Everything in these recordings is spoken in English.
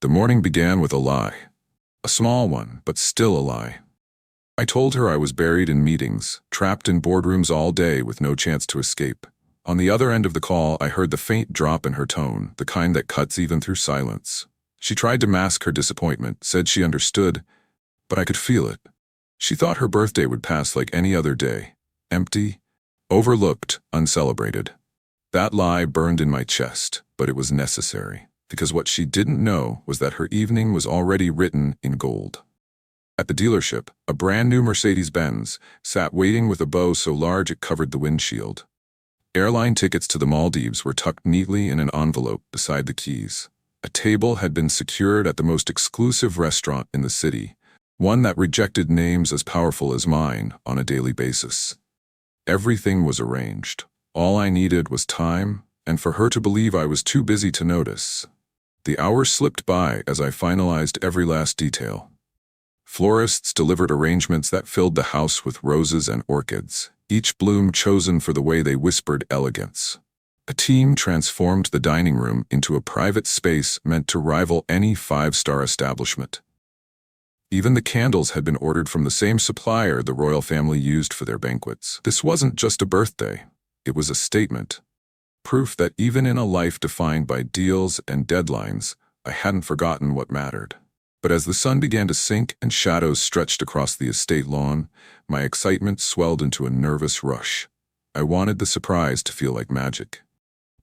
The morning began with a lie. A small one, but still a lie. I told her I was buried in meetings, trapped in boardrooms all day with no chance to escape. On the other end of the call, I heard the faint drop in her tone, the kind that cuts even through silence. She tried to mask her disappointment, said she understood, but I could feel it. She thought her birthday would pass like any other day. Empty, overlooked, uncelebrated. That lie burned in my chest, but it was necessary, because what she didn't know was that her evening was already written in gold. At the dealership, a brand new Mercedes-Benz sat waiting with a bow so large it covered the windshield. Airline tickets to the Maldives were tucked neatly in an envelope beside the keys. A table had been secured at the most exclusive restaurant in the city, one that rejected names as powerful as mine on a daily basis. Everything was arranged. All I needed was time, and for her to believe I was too busy to notice. The hours slipped by as I finalized every last detail. Florists delivered arrangements that filled the house with roses and orchids, each bloom chosen for the way they whispered elegance. A team transformed the dining room into a private space meant to rival any five-star establishment. Even the candles had been ordered from the same supplier the royal family used for their banquets. This wasn't just a birthday. It was a statement. Proof that even in a life defined by deals and deadlines, I hadn't forgotten what mattered. But as the sun began to sink and shadows stretched across the estate lawn, my excitement swelled into a nervous rush. I wanted the surprise to feel like magic.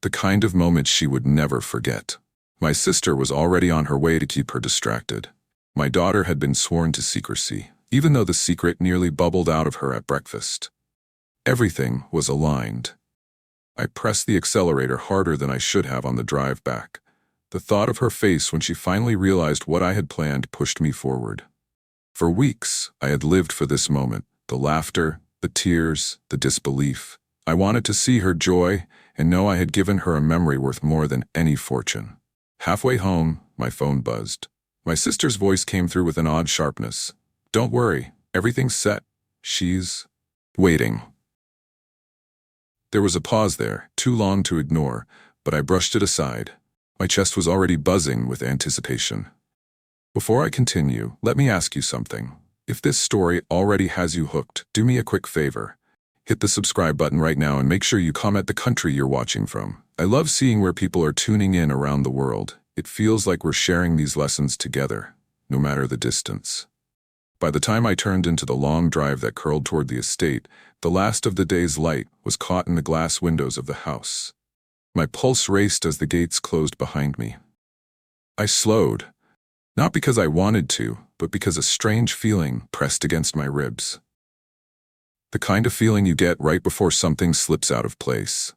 The kind of moment she would never forget. My sister was already on her way to keep her distracted. My daughter had been sworn to secrecy, even though the secret nearly bubbled out of her at breakfast. Everything was aligned. I pressed the accelerator harder than I should have on the drive back. The thought of her face when she finally realized what I had planned pushed me forward. For weeks, I had lived for this moment, the laughter, the tears, the disbelief. I wanted to see her joy and know I had given her a memory worth more than any fortune. Halfway home, my phone buzzed. My sister's voice came through with an odd sharpness. "Don't worry, everything's set. She's waiting." There was a pause there, too long to ignore, but I brushed it aside. My chest was already buzzing with anticipation. Before I continue, let me ask you something. If this story already has you hooked, do me a quick favor. Hit the subscribe button right now and make sure you comment the country you're watching from. I love seeing where people are tuning in around the world. It feels like we're sharing these lessons together, no matter the distance. By the time I turned into the long drive that curled toward the estate, the last of the day's light was caught in the glass windows of the house. My pulse raced as the gates closed behind me. I slowed, not because I wanted to, but because a strange feeling pressed against my ribs. The kind of feeling you get right before something slips out of place.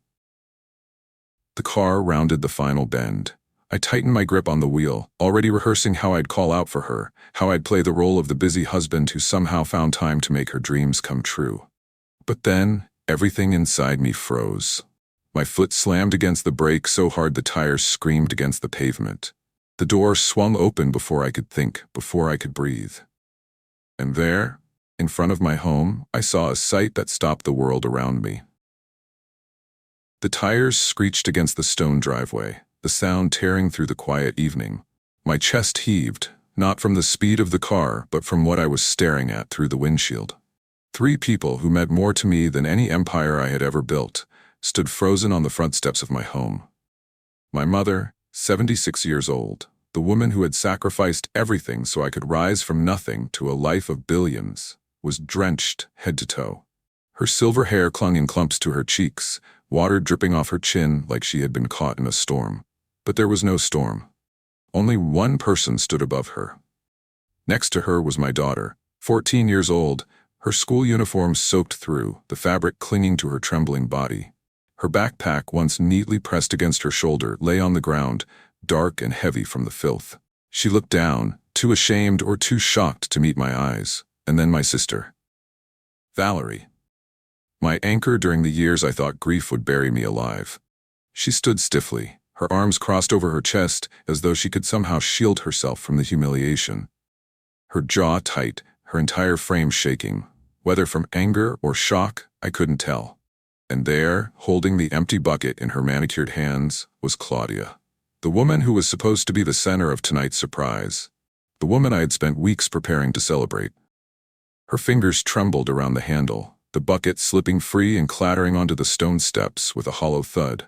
The car rounded the final bend. I tightened my grip on the wheel, already rehearsing how I'd call out for her, how I'd play the role of the busy husband who somehow found time to make her dreams come true. But then, everything inside me froze. My foot slammed against the brake so hard the tires screamed against the pavement. The door swung open before I could think, before I could breathe. And there, in front of my home, I saw a sight that stopped the world around me. The tires screeched against the stone driveway, the sound tearing through the quiet evening. My chest heaved, not from the speed of the car, but from what I was staring at through the windshield. 3 people who meant more to me than any empire I had ever built stood frozen on the front steps of my home. My mother, 76 years old, the woman who had sacrificed everything so I could rise from nothing to a life of billions, was drenched head to toe. Her silver hair clung in clumps to her cheeks, water dripping off her chin like she had been caught in a storm. But there was no storm. Only one person stood above her. Next to her was my daughter, 14 years old, her school uniform soaked through, the fabric clinging to her trembling body. Her backpack, once neatly pressed against her shoulder, lay on the ground, dark and heavy from the filth. She looked down, too ashamed or too shocked to meet my eyes, and then my sister. Valerie. My anchor during the years I thought grief would bury me alive. She stood stiffly, her arms crossed over her chest as though she could somehow shield herself from the humiliation. Her jaw tight, her entire frame shaking. Whether from anger or shock, I couldn't tell. And there, holding the empty bucket in her manicured hands, was Claudia. The woman who was supposed to be the center of tonight's surprise. The woman I had spent weeks preparing to celebrate. Her fingers trembled around the handle, the bucket slipping free and clattering onto the stone steps with a hollow thud.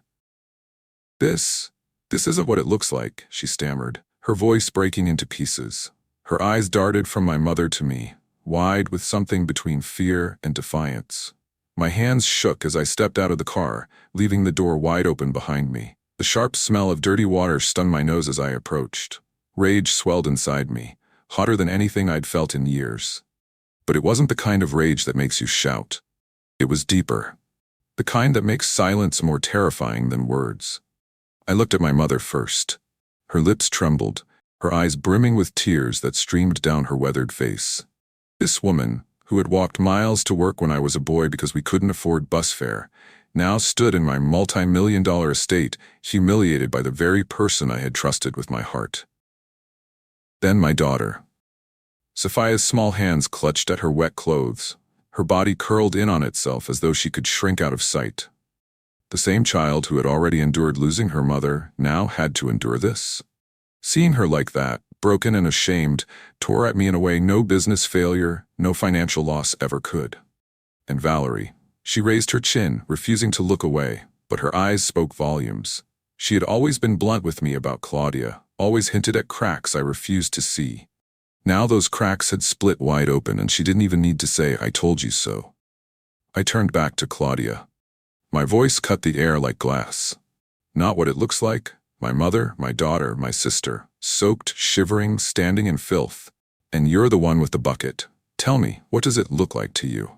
This isn't what it looks like," she stammered, her voice breaking into pieces. Her eyes darted from my mother to me, wide with something between fear and defiance. My hands shook as I stepped out of the car, leaving the door wide open behind me. The sharp smell of dirty water stung my nose as I approached. Rage swelled inside me, hotter than anything I'd felt in years. But it wasn't the kind of rage that makes you shout. It was deeper. The kind that makes silence more terrifying than words. I looked at my mother first. Her lips trembled, her eyes brimming with tears that streamed down her weathered face. This woman, who had walked miles to work when I was a boy because we couldn't afford bus fare, now stood in my multi-million-dollar estate, humiliated by the very person I had trusted with my heart. Then my daughter. Sophia's small hands clutched at her wet clothes, her body curled in on itself as though she could shrink out of sight. The same child who had already endured losing her mother now had to endure this. Seeing her like that, broken and ashamed, tore at me in a way no business failure, no financial loss ever could. And Valerie. She raised her chin, refusing to look away, but her eyes spoke volumes. She had always been blunt with me about Claudia, always hinted at cracks I refused to see. Now those cracks had split wide open and she didn't even need to say, "I told you so." I turned back to Claudia. My voice cut the air like glass. Not what it looks like. My mother, my daughter, my sister, soaked, shivering, standing in filth. And you're the one with the bucket. Tell me, what does it look like to you?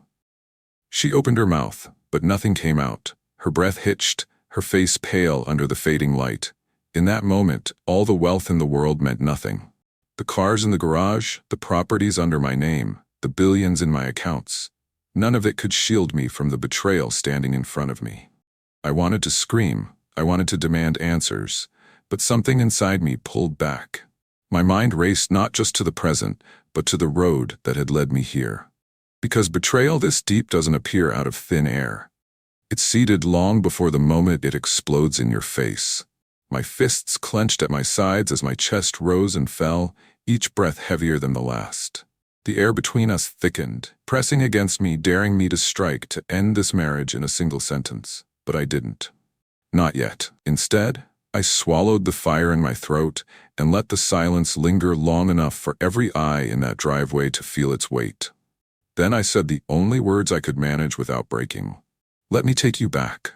She opened her mouth, but nothing came out. Her breath hitched, her face pale under the fading light. In that moment, all the wealth in the world meant nothing. The cars in the garage, the properties under my name, the billions in my accounts. None of it could shield me from the betrayal standing in front of me. I wanted to scream. I wanted to demand answers. But something inside me pulled back. My mind raced not just to the present, but to the road that had led me here. Because betrayal this deep doesn't appear out of thin air. It's seeded long before the moment it explodes in your face. My fists clenched at my sides as my chest rose and fell, each breath heavier than the last. The air between us thickened, pressing against me, daring me to strike to end this marriage in a single sentence. But I didn't. Not yet. Instead, I swallowed the fire in my throat and let the silence linger long enough for every eye in that driveway to feel its weight. Then I said the only words I could manage without breaking. "Let me take you back.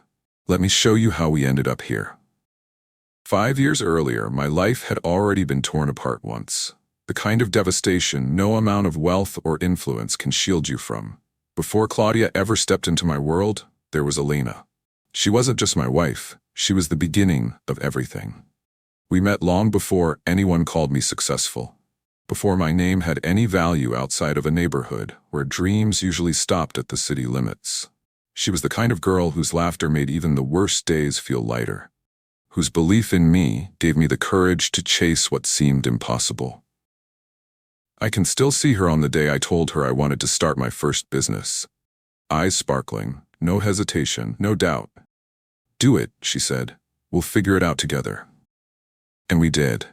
Let me show you how we ended up here." 5 years earlier, my life had already been torn apart once. The kind of devastation no amount of wealth or influence can shield you from. Before Claudia ever stepped into my world, there was Elena. She wasn't just my wife, she was the beginning of everything. We met long before anyone called me successful. Before my name had any value outside of a neighborhood where dreams usually stopped at the city limits. She was the kind of girl whose laughter made even the worst days feel lighter, whose belief in me gave me the courage to chase what seemed impossible. I can still see her on the day I told her I wanted to start my first business. Eyes sparkling, no hesitation, no doubt. "Do it," she said. "We'll figure it out together." And we did.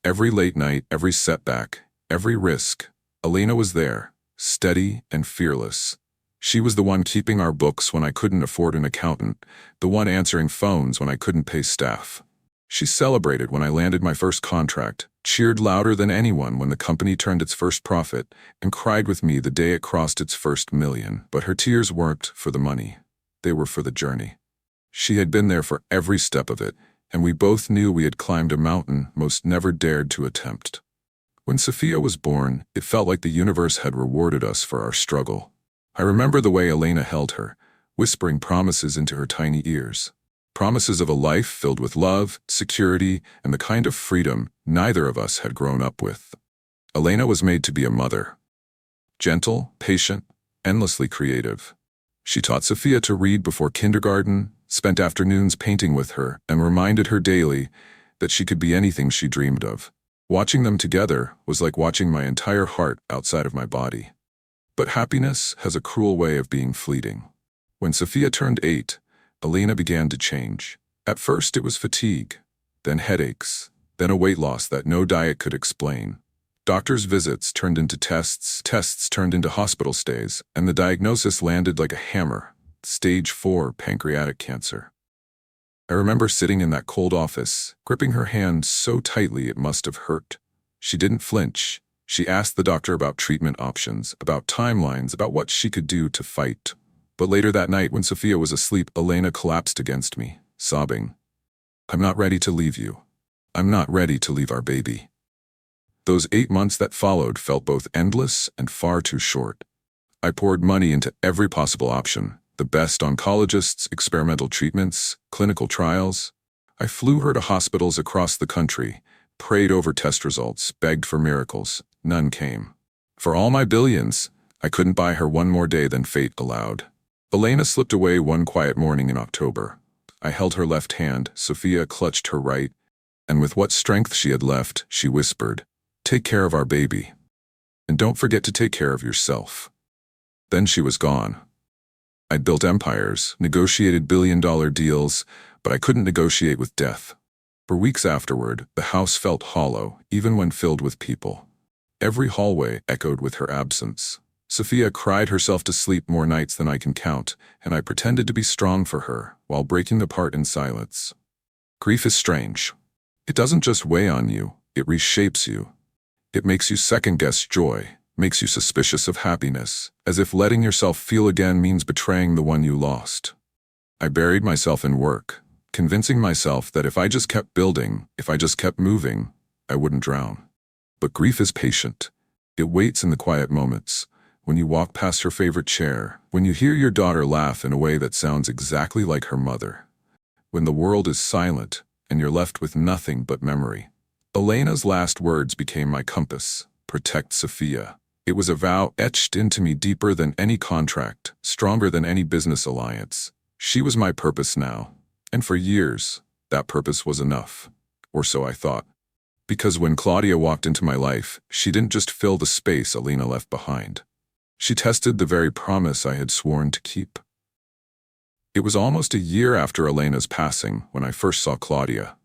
Every late night, every setback, every risk, Elena was there, steady and fearless. She was the one keeping our books when I couldn't afford an accountant, the one answering phones when I couldn't pay staff. She celebrated when I landed my first contract, cheered louder than anyone when the company turned its first profit, and cried with me the day it crossed its first million. But her tears weren't for the money. They were for the journey. She had been there for every step of it, and we both knew we had climbed a mountain most never dared to attempt. When Sophia was born, it felt like the universe had rewarded us for our struggle. I remember the way Elena held her, whispering promises into her tiny ears. Promises of a life filled with love, security, and the kind of freedom neither of us had grown up with. Elena was made to be a mother. Gentle, patient, endlessly creative. She taught Sophia to read before kindergarten, spent afternoons painting with her, and reminded her daily that she could be anything she dreamed of. Watching them together was like watching my entire heart outside of my body. But happiness has a cruel way of being fleeting. When Sophia turned 8, Elena began to change. At first it was fatigue. then headaches, then a weight loss that no diet could explain. Doctors' visits turned into tests, tests turned into hospital stays, and the diagnosis landed like a hammer: stage 4 pancreatic cancer. I remember sitting in that cold office, gripping her hand so tightly it must have hurt. She didn't flinch. She asked the doctor about treatment options, about timelines, about what she could do to fight. But later that night, when Sophia was asleep, Elena collapsed against me, sobbing. "I'm not ready to leave you. I'm not ready to leave our baby." Those 8 months that followed felt both endless and far too short. I poured money into every possible option: the best oncologists, experimental treatments, clinical trials. I flew her to hospitals across the country, prayed over test results, begged for miracles. None came. For all my billions, I couldn't buy her one more day than fate allowed. Elena slipped away one quiet morning in October. I held her left hand, Sophia clutched her right, and with what strength she had left, she whispered, "Take care of our baby. And don't forget to take care of yourself." Then she was gone. I'd built empires, negotiated billion-dollar deals, but I couldn't negotiate with death. For weeks afterward, the house felt hollow, even when filled with people. Every hallway echoed with her absence. Sophia cried herself to sleep more nights than I can count, and I pretended to be strong for her, while breaking apart in silence. Grief is strange. It doesn't just weigh on you, it reshapes you. It makes you second-guess joy, makes you suspicious of happiness, as if letting yourself feel again means betraying the one you lost. I buried myself in work, convincing myself that if I just kept building, if I just kept moving, I wouldn't drown. But grief is patient. It waits in the quiet moments, when you walk past her favorite chair, when you hear your daughter laugh in a way that sounds exactly like her mother, when the world is silent and you're left with nothing but memory. Elena's last words became my compass: protect Sophia. It was a vow etched into me deeper than any contract, stronger than any business alliance. She was my purpose now, and for years, that purpose was enough. Or so I thought. Because when Claudia walked into my life, she didn't just fill the space Elena left behind. She tested the very promise I had sworn to keep. It was almost a year after Elena's passing when I first saw Claudia.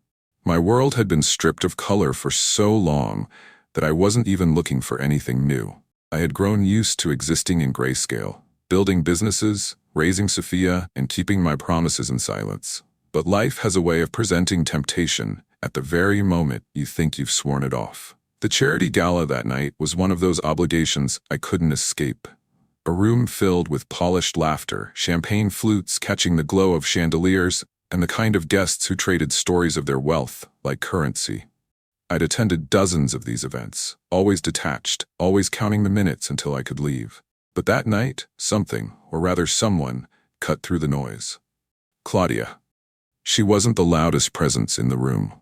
My world had been stripped of color for so long that I wasn't even looking for anything new. I had grown used to existing in grayscale, building businesses, raising Sophia, and keeping my promises in silence. But life has a way of presenting temptation at the very moment you think you've sworn it off. The charity gala that night was one of those obligations I couldn't escape. A room filled with polished laughter, champagne flutes catching the glow of chandeliers, and the kind of guests who traded stories of their wealth like currency. I'd attended dozens of these events, always detached, always counting the minutes until I could leave. But that night, something, or rather someone, cut through the noise. Claudia. She wasn't the loudest presence in the room.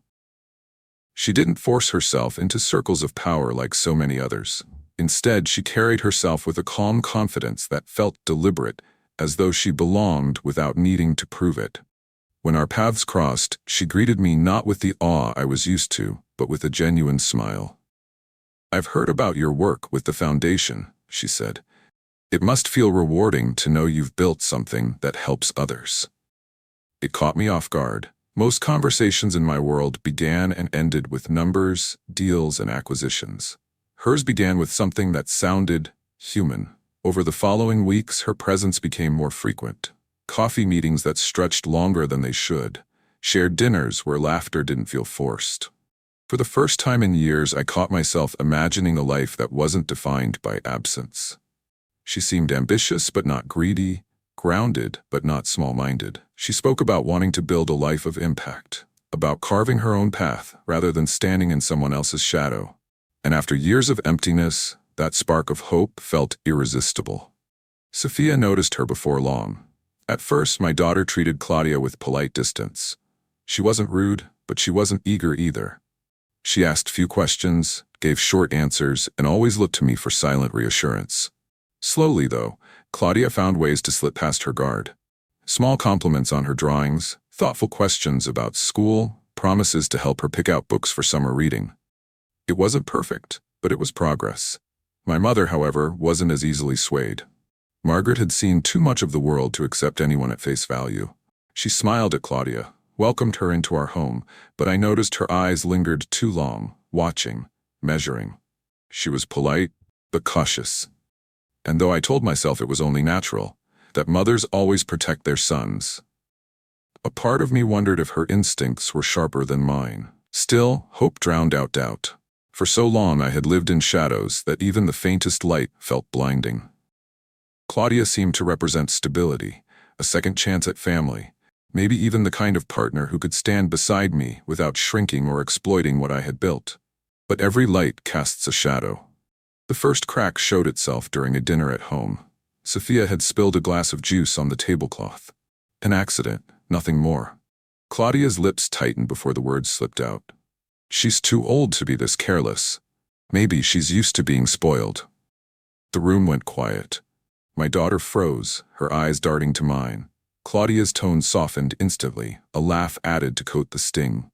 She didn't force herself into circles of power like so many others. Instead, she carried herself with a calm confidence that felt deliberate, as though she belonged without needing to prove it. When our paths crossed, she greeted me not with the awe I was used to, but with a genuine smile. "I've heard about your work with the foundation," she said. "It must feel rewarding to know you've built something that helps others." It caught me off guard. Most conversations in my world began and ended with numbers, deals, and acquisitions. Hers began with something that sounded human. Over the following weeks, her presence became more frequent. Coffee meetings that stretched longer than they should. Shared dinners where laughter didn't feel forced. For the first time in years, I caught myself imagining a life that wasn't defined by absence. She seemed ambitious but not greedy, grounded but not small-minded. She spoke about wanting to build a life of impact, about carving her own path rather than standing in someone else's shadow. And after years of emptiness, that spark of hope felt irresistible. Sophia noticed her before long. At first, my daughter treated Claudia with polite distance. She wasn't rude, but she wasn't eager either. She asked few questions, gave short answers, and always looked to me for silent reassurance. Slowly, though, Claudia found ways to slip past her guard. Small compliments on her drawings, thoughtful questions about school, promises to help her pick out books for summer reading. It wasn't perfect, but it was progress. My mother, however, wasn't as easily swayed. Margaret had seen too much of the world to accept anyone at face value. She smiled at Claudia, welcomed her into our home, but I noticed her eyes lingered too long, watching, measuring. She was polite, but cautious. And though I told myself it was only natural, that mothers always protect their sons, a part of me wondered if her instincts were sharper than mine. Still, hope drowned out doubt. For so long I had lived in shadows that even the faintest light felt blinding. Claudia seemed to represent stability, a second chance at family, maybe even the kind of partner who could stand beside me without shrinking or exploiting what I had built. But every light casts a shadow. The first crack showed itself during a dinner at home. Sophia had spilled a glass of juice on the tablecloth. An accident, nothing more. Claudia's lips tightened before the words slipped out. She's too old to be this careless. Maybe she's used to being spoiled. The room went quiet. My daughter froze, her eyes darting to mine. Claudia's tone softened instantly, a laugh added to coat the sting.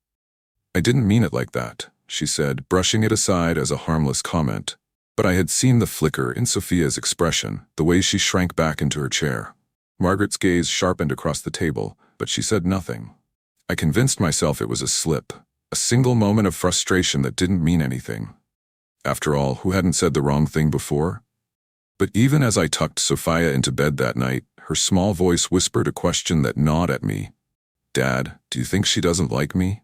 I didn't mean it like that, she said, brushing it aside as a harmless comment. But I had seen the flicker in Sophia's expression, the way she shrank back into her chair. Margaret's gaze sharpened across the table, but she said nothing. I convinced myself it was a slip, a single moment of frustration that didn't mean anything. After all, who hadn't said the wrong thing before? But even as I tucked Sophia into bed that night, her small voice whispered a question that gnawed at me. Dad, do you think she doesn't like me?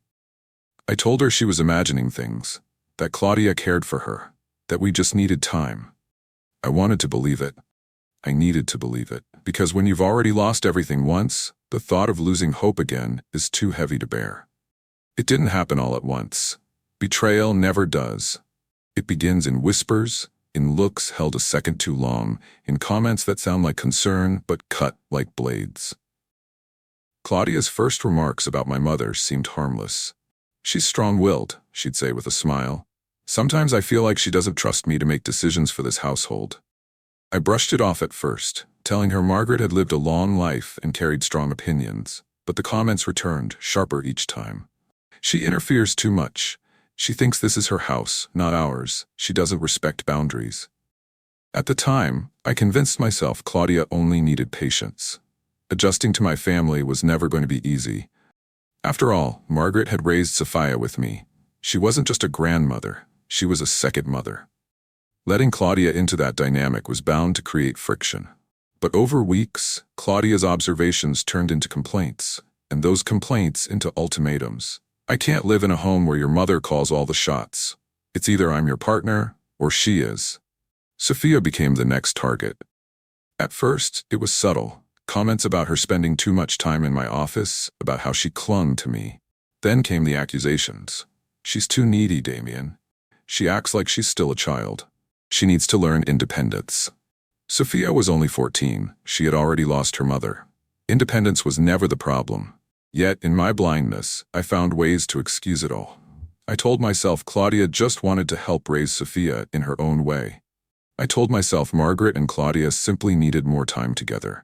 I told her she was imagining things, that Claudia cared for her, that we just needed time. I wanted to believe it. I needed to believe it, because when you've already lost everything once, the thought of losing hope again is too heavy to bear. It didn't happen all at once. Betrayal never does. It begins in whispers, in looks held a second too long, in comments that sound like concern but cut like blades. Claudia's first remarks about my mother seemed harmless. She's strong-willed, she'd say with a smile. Sometimes I feel like she doesn't trust me to make decisions for this household. I brushed it off at first, telling her Margaret had lived a long life and carried strong opinions, but the comments returned, sharper each time. She interferes too much. She thinks this is her house, not ours. She doesn't respect boundaries. At the time, I convinced myself Claudia only needed patience. Adjusting to my family was never going to be easy. After all, Margaret had raised Sophia with me. She wasn't just a grandmother, she was a second mother. Letting Claudia into that dynamic was bound to create friction. But over weeks, Claudia's observations turned into complaints, and those complaints into ultimatums. I can't live in a home where your mother calls all the shots. It's either I'm your partner, or she is. Sophia became the next target. At first, it was subtle. Comments about her spending too much time in my office, about how she clung to me. Then came the accusations. She's too needy, Damien. She acts like she's still a child. She needs to learn independence. Sophia was only 14. She had already lost her mother. Independence was never the problem. Yet, in my blindness, I found ways to excuse it all. I told myself Claudia just wanted to help raise Sophia in her own way. I told myself Margaret and Claudia simply needed more time together.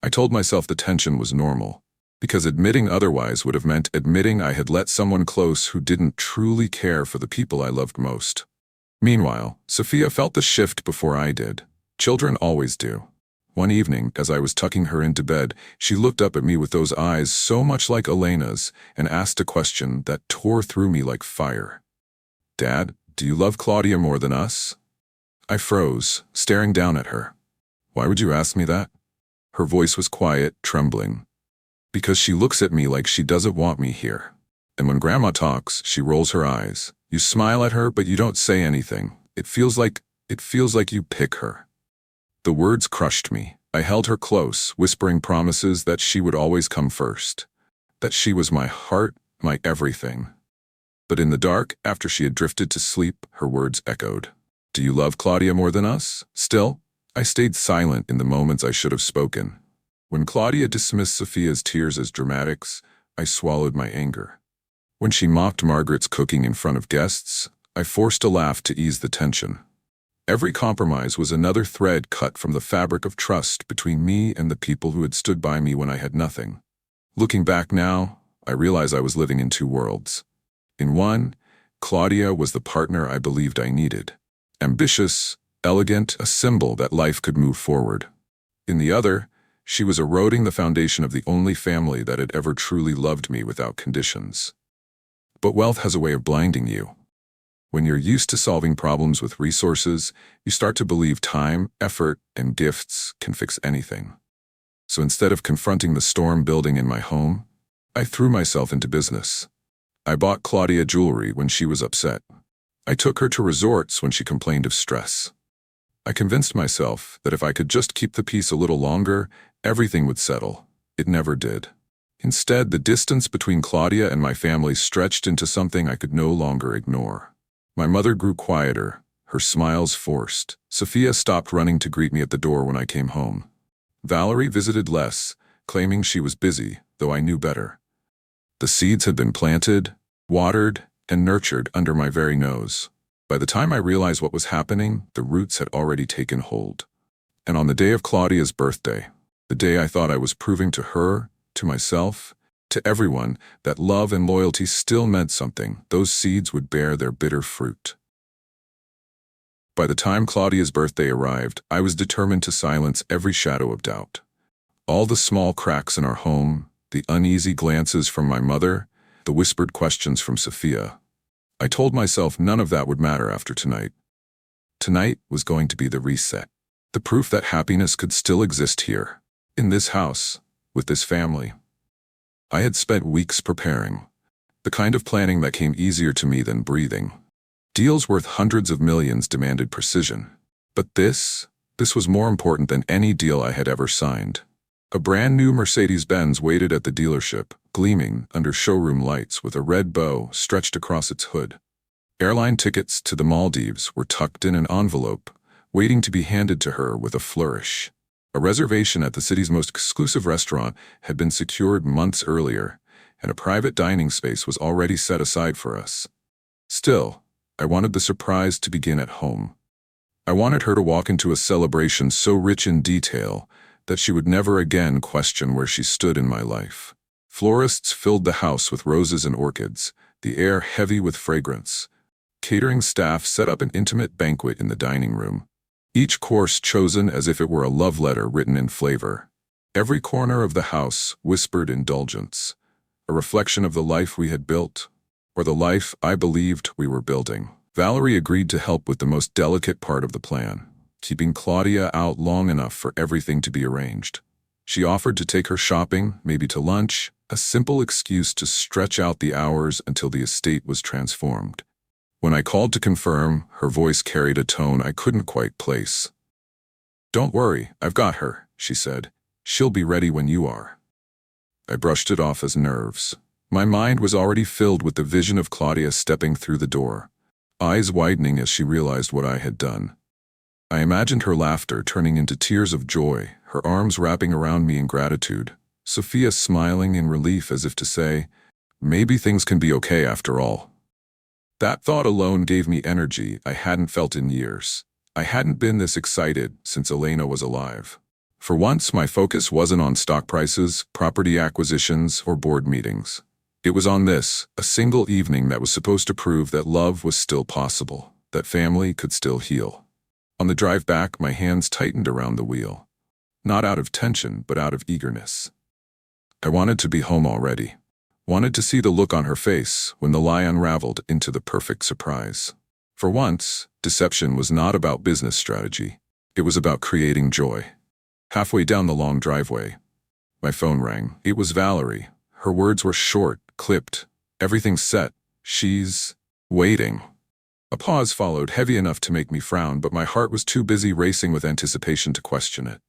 I told myself the tension was normal, because admitting otherwise would have meant admitting I had let someone close who didn't truly care for the people I loved most. Meanwhile, Sophia felt the shift before I did. Children always do. One evening, as I was tucking her into bed, she looked up at me with those eyes so much like Elena's and asked a question that tore through me like fire. Dad, do you love Claudia more than us? I froze, staring down at her. Why would you ask me that? Her voice was quiet, trembling. Because she looks at me like she doesn't want me here. And when Grandma talks, she rolls her eyes. You smile at her, but you don't say anything. It feels like you pick her. The words crushed me. I held her close, whispering promises that she would always come first. That she was my heart, my everything. But in the dark, after she had drifted to sleep, her words echoed. Do you love Claudia more than us? Still, I stayed silent in the moments I should have spoken. When Claudia dismissed Sophia's tears as dramatics, I swallowed my anger. When she mocked Margaret's cooking in front of guests, I forced a laugh to ease the tension. Every compromise was another thread cut from the fabric of trust between me and the people who had stood by me when I had nothing. Looking back now, I realize I was living in two worlds. In one, Claudia was the partner I believed I needed. Ambitious, elegant, a symbol that life could move forward. In the other, She was eroding the foundation of the only family that had ever truly loved me without conditions. But wealth has a way of blinding you. When you're used to solving problems with resources, you start to believe time, effort, and gifts can fix anything. So instead of confronting the storm building in my home, I threw myself into business. I bought Claudia jewelry when she was upset. I took her to resorts when she complained of stress. I convinced myself that if I could just keep the peace a little longer, everything would settle. It never did. Instead, the distance between Claudia and my family stretched into something I could no longer ignore. My mother grew quieter, her smiles forced. Sophia stopped running to greet me at the door when I came home. Valerie visited less, claiming she was busy, though I knew better. The seeds had been planted, watered, and nurtured under my very nose. By the time I realized what was happening, the roots had already taken hold. And on the day of Claudia's birthday, the day I thought I was proving to her, to myself, to everyone, that love and loyalty still meant something, those seeds would bear their bitter fruit. By the time Claudia's birthday arrived, I was determined to silence every shadow of doubt. All the small cracks in our home, the uneasy glances from my mother, the whispered questions from Sophia. I told myself none of that would matter after tonight. Tonight was going to be the reset. The proof that happiness could still exist here, in this house, with this family. I had spent weeks preparing, the kind of planning that came easier to me than breathing. Deals worth hundreds of millions demanded precision. But this was more important than any deal I had ever signed. A brand new Mercedes-Benz waited at the dealership, gleaming under showroom lights with a red bow stretched across its hood. Airline tickets to the Maldives were tucked in an envelope, waiting to be handed to her with a flourish. A reservation at the city's most exclusive restaurant had been secured months earlier, and a private dining space was already set aside for us. Still, I wanted the surprise to begin at home. I wanted her to walk into a celebration so rich in detail that she would never again question where she stood in my life. Florists filled the house with roses and orchids, the air heavy with fragrance. Catering staff set up an intimate banquet in the dining room, each course chosen as if it were a love letter written in flavor. Every corner of the house whispered indulgence, a reflection of the life we had built, or the life I believed we were building. Valerie agreed to help with the most delicate part of the plan, keeping Claudia out long enough for everything to be arranged. She offered to take her shopping, maybe to lunch, a simple excuse to stretch out the hours until the estate was transformed. When I called to confirm, her voice carried a tone I couldn't quite place. "Don't worry, I've got her," she said. "She'll be ready when you are." I brushed it off as nerves. My mind was already filled with the vision of Claudia stepping through the door, eyes widening as she realized what I had done. I imagined her laughter turning into tears of joy, her arms wrapping around me in gratitude, Sophia smiling in relief as if to say, maybe things can be okay after all. That thought alone gave me energy I hadn't felt in years. I hadn't been this excited since Elena was alive. For once, my focus wasn't on stock prices, property acquisitions, or board meetings. It was on this, a single evening that was supposed to prove that love was still possible, that family could still heal. On the drive back, my hands tightened around the wheel. Not out of tension, but out of eagerness. I wanted to be home already. Wanted to see the look on her face when the lie unraveled into the perfect surprise. For once, deception was not about business strategy. It was about creating joy. Halfway down the long driveway, my phone rang. It was Valerie. Her words were short, clipped. Everything's set. She's waiting. A pause followed, heavy enough to make me frown, but my heart was too busy racing with anticipation to question it.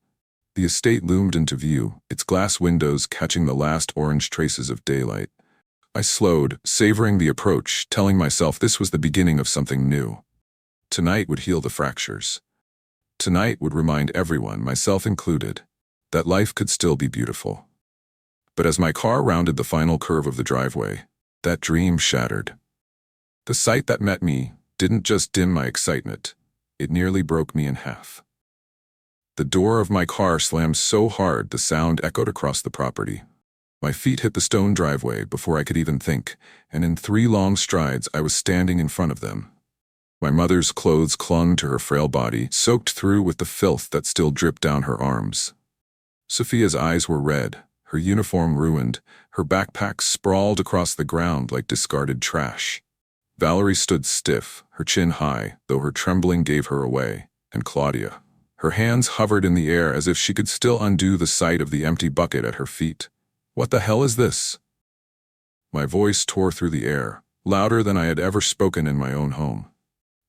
The estate loomed into view, its glass windows catching the last orange traces of daylight. I slowed, savoring the approach, telling myself this was the beginning of something new. Tonight would heal the fractures. Tonight would remind everyone, myself included, that life could still be beautiful. But as my car rounded the final curve of the driveway, that dream shattered. The sight that met me didn't just dim my excitement, it nearly broke me in half. The door of my car slammed so hard the sound echoed across the property. My feet hit the stone driveway before I could even think, and in 3 long strides I was standing in front of them. My mother's clothes clung to her frail body, soaked through with the filth that still dripped down her arms. Sophia's eyes were red, her uniform ruined, her backpack sprawled across the ground like discarded trash. Valerie stood stiff, her chin high, though her trembling gave her away, and Claudia. Her hands hovered in the air as if she could still undo the sight of the empty bucket at her feet. "What the hell is this?" My voice tore through the air, louder than I had ever spoken in my own home.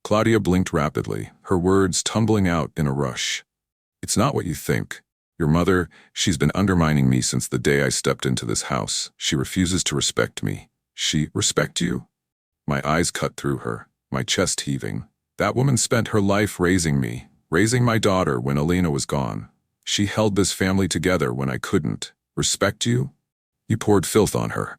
Claudia blinked rapidly, her words tumbling out in a rush. "It's not what you think. Your mother, she's been undermining me since the day I stepped into this house. She refuses to respect me." Respect you?" My eyes cut through her, my chest heaving. That woman spent her life raising me, raising my daughter when Elena was gone. She held this family together when I couldn't. Respect you? You poured filth on her.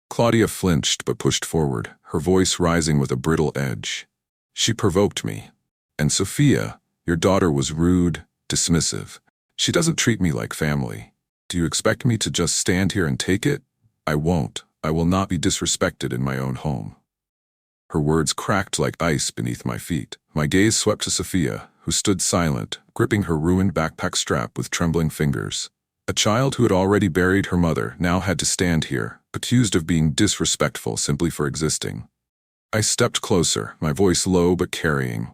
Claudia flinched but pushed forward, her voice rising with a brittle edge. "She provoked me. And Sophia, your daughter, was rude, dismissive. She doesn't treat me like family. Do you expect me to just stand here and take it? I won't. I will not be disrespected in my own home." Her words cracked like ice beneath my feet. My gaze swept to Sophia, who stood silent, gripping her ruined backpack strap with trembling fingers. A child who had already buried her mother now had to stand here, accused of being disrespectful simply for existing. I stepped closer, my voice low but carrying.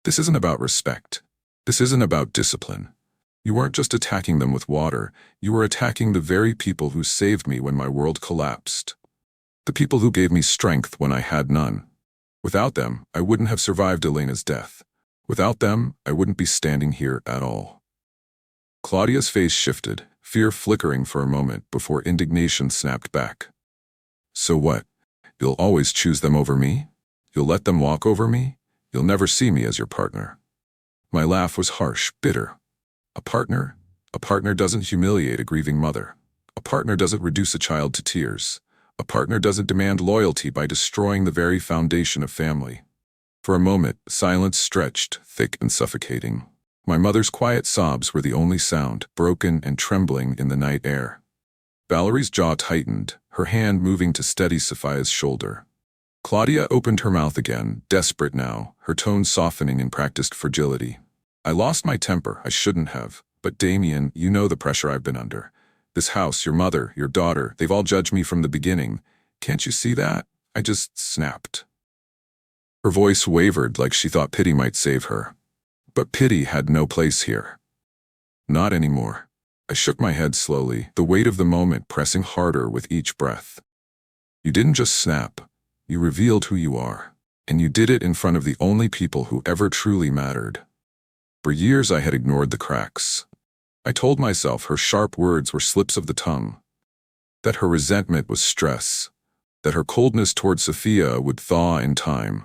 "This isn't about respect. This isn't about discipline. You weren't just attacking them with water, you were attacking the very people who saved me when my world collapsed. The people who gave me strength when I had none. Without them, I wouldn't have survived Elena's death. Without them, I wouldn't be standing here at all." Claudia's face shifted, fear flickering for a moment before indignation snapped back. "So what? You'll always choose them over me? You'll let them walk over me? You'll never see me as your partner?" My laugh was harsh, bitter. A partner? A partner doesn't humiliate a grieving mother. A partner doesn't reduce a child to tears. A partner doesn't demand loyalty by destroying the very foundation of family. For a moment, silence stretched, thick and suffocating. My mother's quiet sobs were the only sound, broken and trembling in the night air. Valerie's jaw tightened, her hand moving to steady Sophia's shoulder. Claudia opened her mouth again, desperate now, her tone softening in practiced fragility. "I lost my temper, I shouldn't have. But Damien, you know the pressure I've been under. This house, your mother, your daughter, they've all judged me from the beginning. Can't you see that?" I just snapped. Her voice wavered like she thought pity might save her. But pity had no place here. Not anymore. I shook my head slowly, the weight of the moment pressing harder with each breath. "You didn't just snap. You revealed who you are. And you did it in front of the only people who ever truly mattered." For years I had ignored the cracks. I told myself her sharp words were slips of the tongue, that her resentment was stress, that her coldness toward Sophia would thaw in time.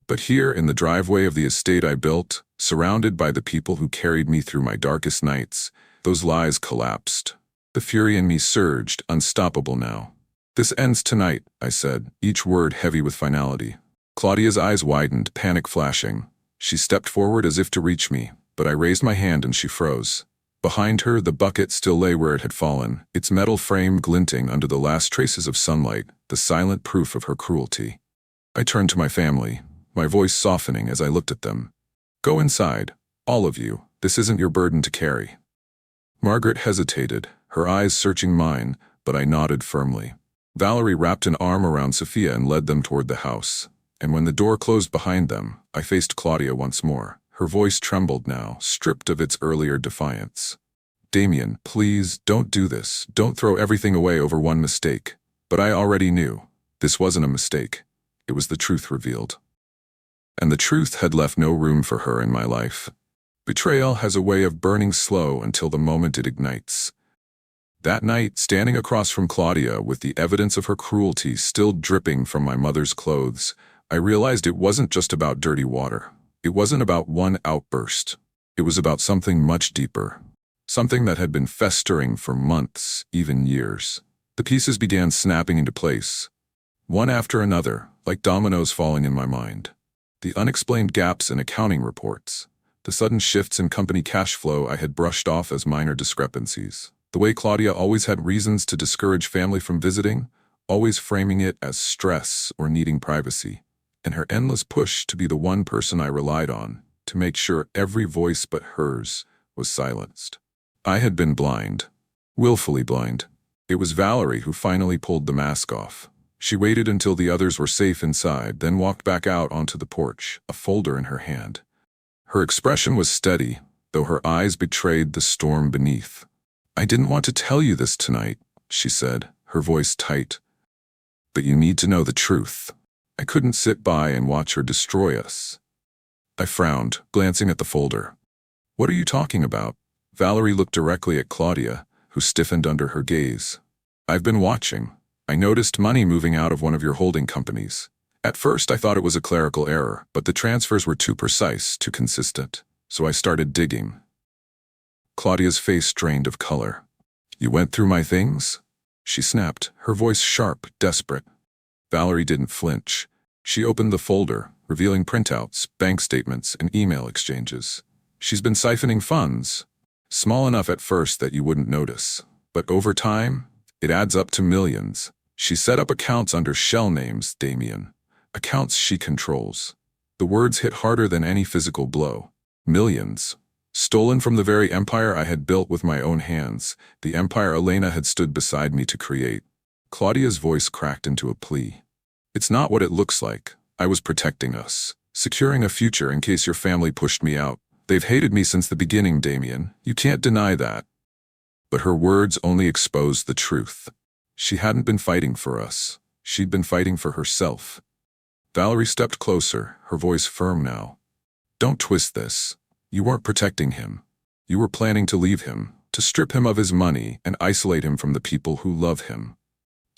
But here in the driveway of the estate I built, surrounded by the people who carried me through my darkest nights, those lies collapsed. The fury in me surged, unstoppable now. "This ends tonight," I said, each word heavy with finality. Claudia's eyes widened, panic flashing. She stepped forward as if to reach me, but I raised my hand and she froze. Behind her, the bucket still lay where it had fallen, its metal frame glinting under the last traces of sunlight, the silent proof of her cruelty. I turned to my family, my voice softening as I looked at them. "Go inside, all of you. This isn't your burden to carry." Margaret hesitated, her eyes searching mine, but I nodded firmly. Valerie wrapped an arm around Sophia and led them toward the house. And when the door closed behind them, I faced Claudia once more. Her voice trembled now, stripped of its earlier defiance. "Damien, please, don't do this. Don't throw everything away over one mistake." But I already knew. This wasn't a mistake. It was the truth revealed. And the truth had left no room for her in my life. Betrayal has a way of burning slow until the moment it ignites. That night, standing across from Claudia with the evidence of her cruelty still dripping from my mother's clothes, I realized it wasn't just about dirty water. It wasn't about one outburst. It was about something much deeper. Something that had been festering for months, even years. The pieces began snapping into place, one after another, like dominoes falling in my mind. The unexplained gaps in accounting reports. The sudden shifts in company cash flow I had brushed off as minor discrepancies. The way Claudia always had reasons to discourage family from visiting, always framing it as stress or needing privacy. And her endless push to be the one person I relied on, to make sure every voice but hers was silenced. I had been blind. Willfully blind. It was Valerie who finally pulled the mask off. She waited until the others were safe inside, then walked back out onto the porch, a folder in her hand. Her expression was steady, though her eyes betrayed the storm beneath. "I didn't want to tell you this tonight," she said, her voice tight. "But you need to know the truth. I couldn't sit by and watch her destroy us." I frowned, glancing at the folder. "What are you talking about?" Valerie looked directly at Claudia, who stiffened under her gaze. "I've been watching. I noticed money moving out of one of your holding companies. At first I thought it was a clerical error, but the transfers were too precise, too consistent. So I started digging." Claudia's face drained of color. "You went through my things?" she snapped, her voice sharp, desperate. Valerie didn't flinch. She opened the folder, revealing printouts, bank statements, and email exchanges. "She's been siphoning funds. Small enough at first that you wouldn't notice. But over time, it adds up to millions. She set up accounts under shell names, Damien. Accounts she controls." The words hit harder than any physical blow. Millions. Stolen from the very empire I had built with my own hands, the empire Elena had stood beside me to create. Claudia's voice cracked into a plea. "It's not what it looks like. I was protecting us, securing a future in case your family pushed me out. They've hated me since the beginning, Damien. You can't deny that." But her words only exposed the truth. She hadn't been fighting for us. She'd been fighting for herself. Valerie stepped closer, her voice firm now. "Don't twist this. You weren't protecting him. You were planning to leave him, to strip him of his money and isolate him from the people who love him.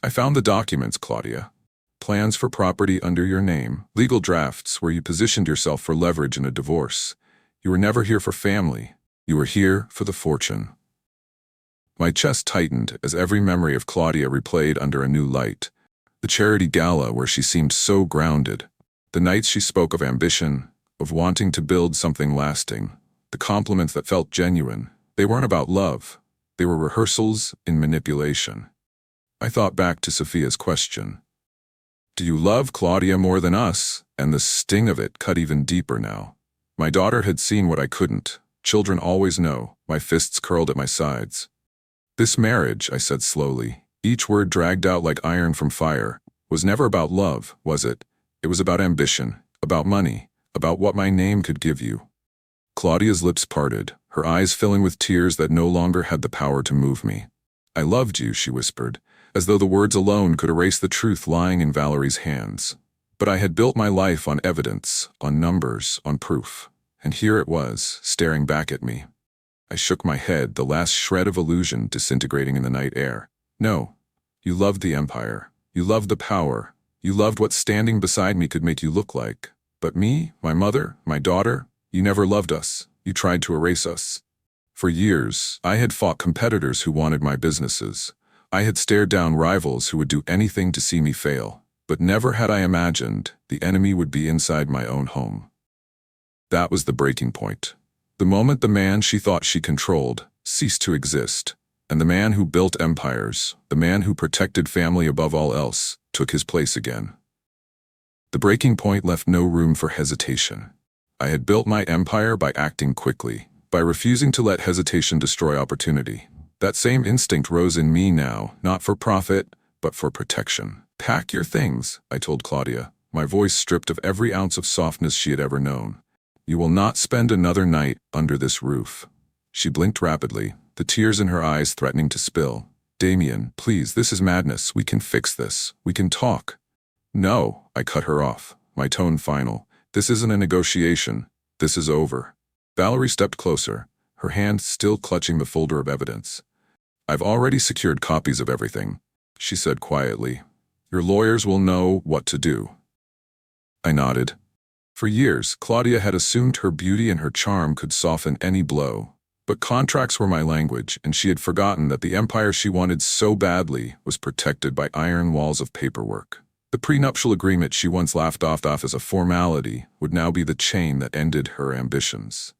I found the documents, Claudia. Plans for property under your name, legal drafts where you positioned yourself for leverage in a divorce. You were never here for family. You were here for the fortune." My chest tightened as every memory of Claudia replayed under a new light. The charity gala where she seemed so grounded. The nights she spoke of ambition, of wanting to build something lasting. The compliments that felt genuine. They weren't about love. They were rehearsals in manipulation. I thought back to Sophia's question. "Do you love Claudia more than us?" And the sting of it cut even deeper now. My daughter had seen what I couldn't. Children always know. My fists curled at my sides. "This marriage," I said slowly, each word dragged out like iron from fire, "was never about love, was it? It was about ambition, about money, about what my name could give you." Claudia's lips parted, her eyes filling with tears that no longer had the power to move me. "I loved you," she whispered, as though the words alone could erase the truth lying in Valerie's hands. "But I had built my life on evidence, on numbers, on proof. And here it was, staring back at me." I shook my head, the last shred of illusion disintegrating in the night air. "No, you loved the empire. You loved the power. You loved what standing beside me could make you look like. But me, my mother, my daughter, you never loved us. You tried to erase us." For years, I had fought competitors who wanted my businesses. I had stared down rivals who would do anything to see me fail. But never had I imagined the enemy would be inside my own home. That was the breaking point. The moment the man she thought she controlled ceased to exist, and the man who built empires, the man who protected family above all else, took his place again. The breaking point left no room for hesitation. I had built my empire by acting quickly, by refusing to let hesitation destroy opportunity. That same instinct rose in me now, not for profit, but for protection. "Pack your things," I told Claudia, my voice stripped of every ounce of softness she had ever known. "You will not spend another night under this roof." She blinked rapidly, the tears in her eyes threatening to spill. "Damien, please, this is madness. We can fix this. We can talk." "No," I cut her off, my tone final. "This isn't a negotiation. This is over." Valerie stepped closer, her hand still clutching the folder of evidence. "I've already secured copies of everything," she said quietly. "Your lawyers will know what to do." I nodded. For years, Claudia had assumed her beauty and her charm could soften any blow. But contracts were my language, and she had forgotten that the empire she wanted so badly was protected by iron walls of paperwork. The prenuptial agreement she once laughed off as a formality would now be the chain that ended her ambitions.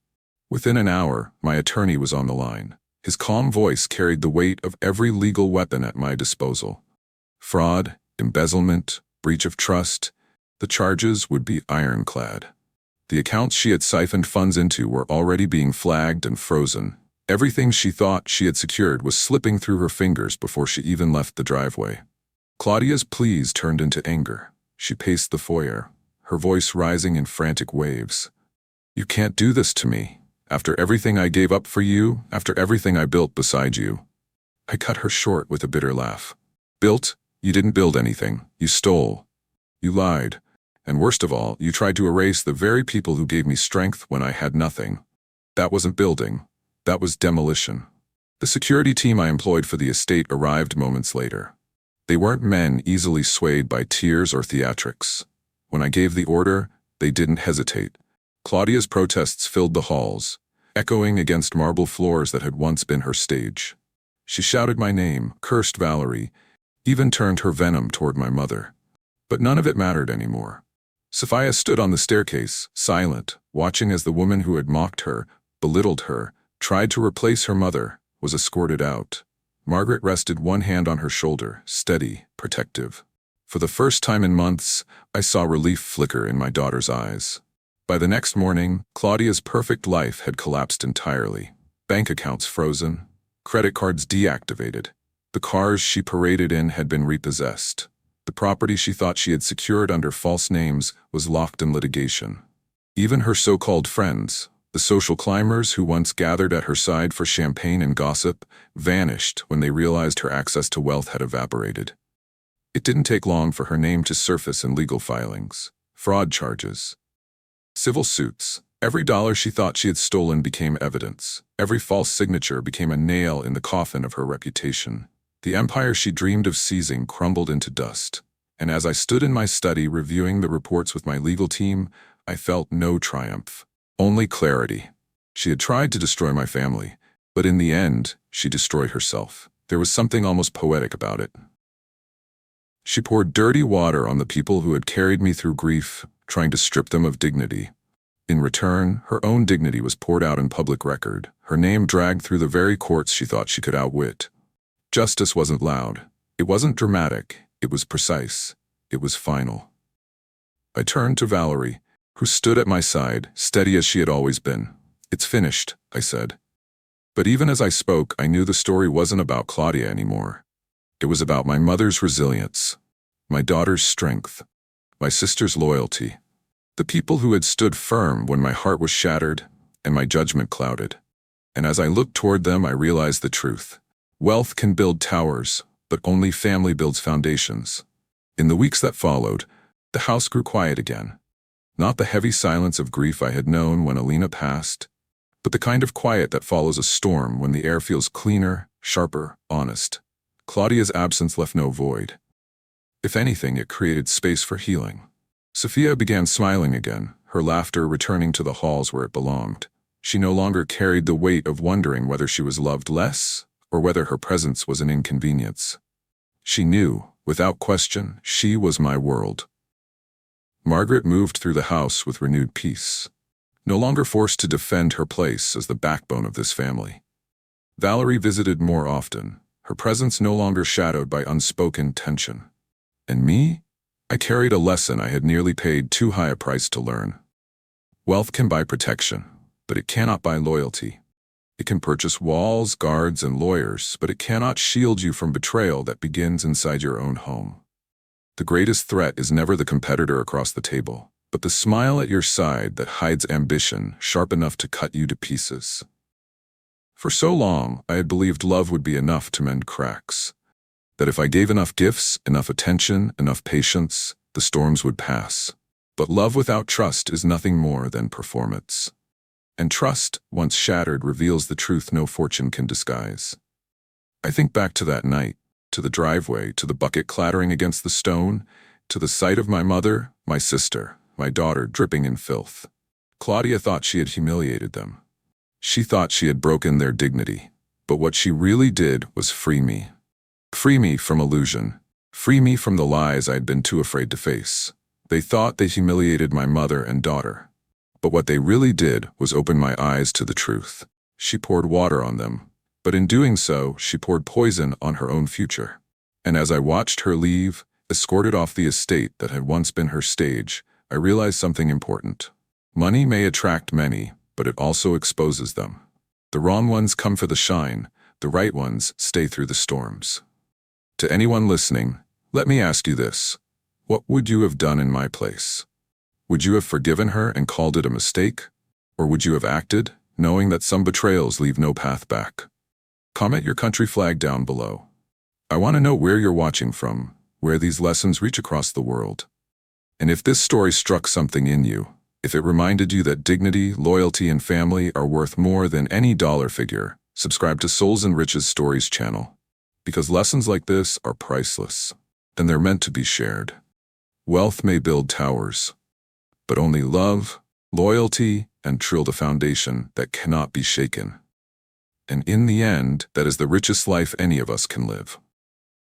Within an hour, my attorney was on the line. His calm voice carried the weight of every legal weapon at my disposal. Fraud, embezzlement, breach of trust. The charges would be ironclad. The accounts she had siphoned funds into were already being flagged and frozen. Everything she thought she had secured was slipping through her fingers before she even left the driveway. Claudia's pleas turned into anger. She paced the foyer, her voice rising in frantic waves. "You can't do this to me. After everything I gave up for you, after everything I built beside you." I cut her short with a bitter laugh. "Built? You didn't build anything. You stole. You lied. And worst of all, you tried to erase the very people who gave me strength when I had nothing. That wasn't building. That was demolition." The security team I employed for the estate arrived moments later. They weren't men easily swayed by tears or theatrics. When I gave the order, they didn't hesitate. Claudia's protests filled the halls, echoing against marble floors that had once been her stage. She shouted my name, cursed Valerie, even turned her venom toward my mother. But none of it mattered anymore. Sophia stood on the staircase, silent, watching as the woman who had mocked her, belittled her, tried to replace her mother, was escorted out. Margaret rested one hand on her shoulder, steady, protective. For the first time in months, I saw relief flicker in my daughter's eyes. By the next morning, Claudia's perfect life had collapsed entirely. Bank accounts frozen, credit cards deactivated. The cars she paraded in had been repossessed. The property she thought she had secured under false names was locked in litigation. Even her so-called friends, the social climbers who once gathered at her side for champagne and gossip, vanished when they realized her access to wealth had evaporated. It didn't take long for her name to surface in legal filings, fraud charges, civil suits. Every dollar she thought she had stolen became evidence. Every false signature became a nail in the coffin of her reputation. The empire she dreamed of seizing crumbled into dust. And as I stood in my study reviewing the reports with my legal team, I felt no triumph, only clarity. She had tried to destroy my family, but in the end, she destroyed herself. There was something almost poetic about it. She poured dirty water on the people who had carried me through grief, trying to strip them of dignity. In return, her own dignity was poured out in public record, her name dragged through the very courts she thought she could outwit. Justice wasn't loud. It wasn't dramatic. It was precise. It was final. I turned to Valerie, who stood at my side, steady as she had always been. "It's finished," I said. But even as I spoke, I knew the story wasn't about Claudia anymore. It was about my mother's resilience, my daughter's strength, my sister's loyalty, the people who had stood firm when my heart was shattered and my judgment clouded. And as I looked toward them, I realized the truth. Wealth can build towers, but only family builds foundations. In the weeks that followed, the house grew quiet again. Not the heavy silence of grief I had known when Alina passed, but the kind of quiet that follows a storm when the air feels cleaner, sharper, honest. Claudia's absence left no void. If anything, it created space for healing. Sophia began smiling again, her laughter returning to the halls where it belonged. She no longer carried the weight of wondering whether she was loved less or whether her presence was an inconvenience. She knew, without question, she was my world. Margaret moved through the house with renewed peace, no longer forced to defend her place as the backbone of this family. Valerie visited more often, her presence no longer shadowed by unspoken tension. And me? I carried a lesson I had nearly paid too high a price to learn. Wealth can buy protection, but it cannot buy loyalty. It can purchase walls, guards, and lawyers, but it cannot shield you from betrayal that begins inside your own home. The greatest threat is never the competitor across the table, but the smile at your side that hides ambition sharp enough to cut you to pieces. For so long, I had believed love would be enough to mend cracks. That if I gave enough gifts, enough attention, enough patience, the storms would pass. But love without trust is nothing more than performance. And trust, once shattered, reveals the truth no fortune can disguise. I think back to that night, to the driveway, to the bucket clattering against the stone, to the sight of my mother, my sister, my daughter dripping in filth. Claudia thought she had humiliated them. She thought she had broken their dignity. But what she really did was free me. Free me from illusion. Free me from the lies I had been too afraid to face. They thought they humiliated my mother and daughter. But what they really did was open my eyes to the truth. She poured water on them, but in doing so, she poured poison on her own future. And as I watched her leave, escorted off the estate that had once been her stage, I realized something important. Money may attract many, but it also exposes them. The wrong ones come for the shine, the right ones stay through the storms. To anyone listening, let me ask you this. What would you have done in my place? Would you have forgiven her and called it a mistake? Or would you have acted, knowing that some betrayals leave no path back? Comment your country flag down below. I want to know where you're watching from, where these lessons reach across the world. And if this story struck something in you, if it reminded you that dignity, loyalty, and family are worth more than any dollar figure, subscribe to Souls and Riches Stories channel. Because lessons like this are priceless, and they're meant to be shared. Wealth may build towers, but only love, loyalty, and truth the foundation that cannot be shaken. And in the end, that is the richest life any of us can live.